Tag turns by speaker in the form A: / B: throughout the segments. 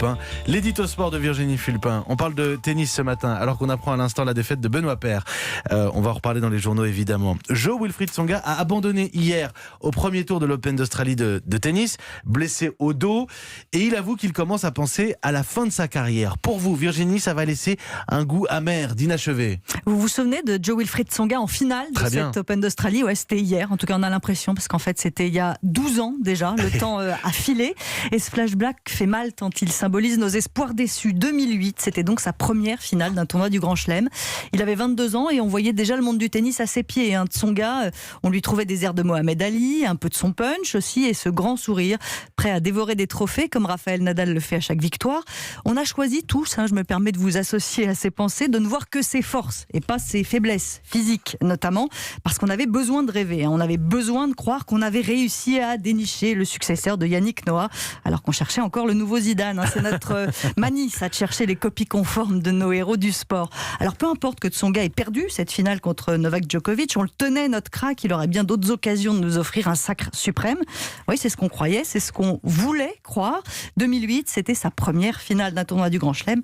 A: 1. L'édito sport de Virginie Fulpin. On parle de tennis ce matin, alors qu'on apprend à l'instant la défaite de Benoît Paire. On va en reparler dans les journaux, évidemment. Jo-Wilfried Tsonga a abandonné hier au premier tour de l'Open d'Australie de tennis, blessé au dos, et il avoue qu'il commence à penser à la fin de sa carrière. Pour vous, Virginie, ça va laisser un goût amer, d'inachevé.
B: Vous vous souvenez de Jo-Wilfried Tsonga en finale de cet Open d'Australie? Ouais, c'était hier. En tout cas, on a l'impression, parce qu'en fait, c'était il y a 12 ans déjà. Le temps a filé. Et ce flashback fait mal tant il symbolise nos espoirs déçus. 2008, c'était donc sa première finale d'un tournoi du Grand Chelem. Il avait 22 ans et on voyait déjà le monde du tennis à ses pieds. Tsonga, on lui trouvait des airs de Mohamed Ali, un peu de son punch aussi, et ce grand sourire, prêt à dévorer des trophées comme Rafael Nadal le fait à chaque victoire. On a choisi tous, je me permets de vous associer à ces pensées, de ne voir que ses forces et pas ses faiblesses physiques notamment, parce qu'on avait besoin de rêver, on avait besoin de croire qu'on avait réussi à dénicher le successeur de Yannick Noah, alors qu'on cherchait encore le nouveau Zidane. C'est notre manie, ça, de chercher les copies conformes de nos héros du sport. Alors peu importe que Tsonga ait perdu cette finale contre Novak Djokovic, on le tenait, notre crack, il aurait bien d'autres occasions de nous offrir un sacre suprême. Oui, c'est ce qu'on croyait, c'est ce qu'on voulait croire. 2008, c'était sa première finale d'un tournoi du Grand Chelem.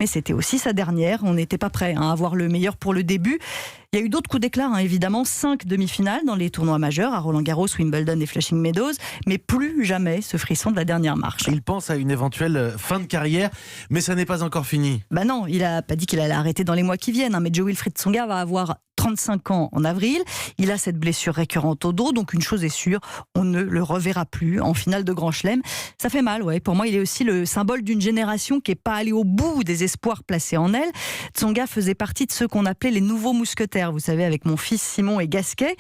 B: Mais c'était aussi sa dernière. On n'était pas prêt à avoir le meilleur pour le début. Il y a eu d'autres coups d'éclat, évidemment. 5 demi-finales dans les tournois majeurs, à Roland-Garros, Wimbledon et Flushing Meadows. Mais plus jamais ce frisson de la dernière marche.
A: Il pense à une éventuelle fin de carrière, mais ça n'est pas encore fini.
B: Non, il n'a pas dit qu'il allait arrêter dans les mois qui viennent. Mais Jo-Wilfried Tsonga va avoir 35 ans en avril. Il a cette blessure récurrente au dos, donc une chose est sûre, on ne le reverra plus en finale de Grand Chelem. Ça fait mal, ouais. Pour moi, il est aussi le symbole d'une génération qui n'est pas allée au bout des espoirs placés en elle. Tsonga faisait partie de ceux qu'on appelait les nouveaux mousquetaires, vous savez, avec mon fils Simon et Gasquet.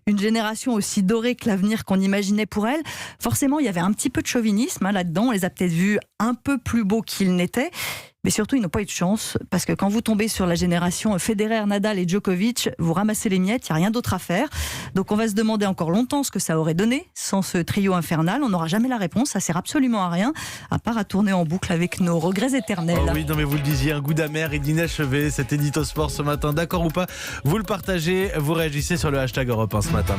B: Une génération aussi dorée que l'avenir qu'on imaginait pour elle. Forcément, il y avait un petit peu de chauvinisme là-dedans. On les a peut-être vus un peu plus beaux qu'ils n'étaient. Mais surtout, ils n'ont pas eu de chance, parce que quand vous tombez sur la génération Federer, Nadal et Djokovic, vous ramassez les miettes, il n'y a rien d'autre à faire. Donc on va se demander encore longtemps ce que ça aurait donné sans ce trio infernal. On n'aura jamais la réponse, ça sert absolument à rien, à part à tourner en boucle avec nos regrets éternels.
A: Oh oui, non mais vous le disiez, un goût d'amer et d'inachevé, cet édito sport ce matin, d'accord ou pas, vous le partagez, vous réagissez sur le hashtag Europe 1 ce matin.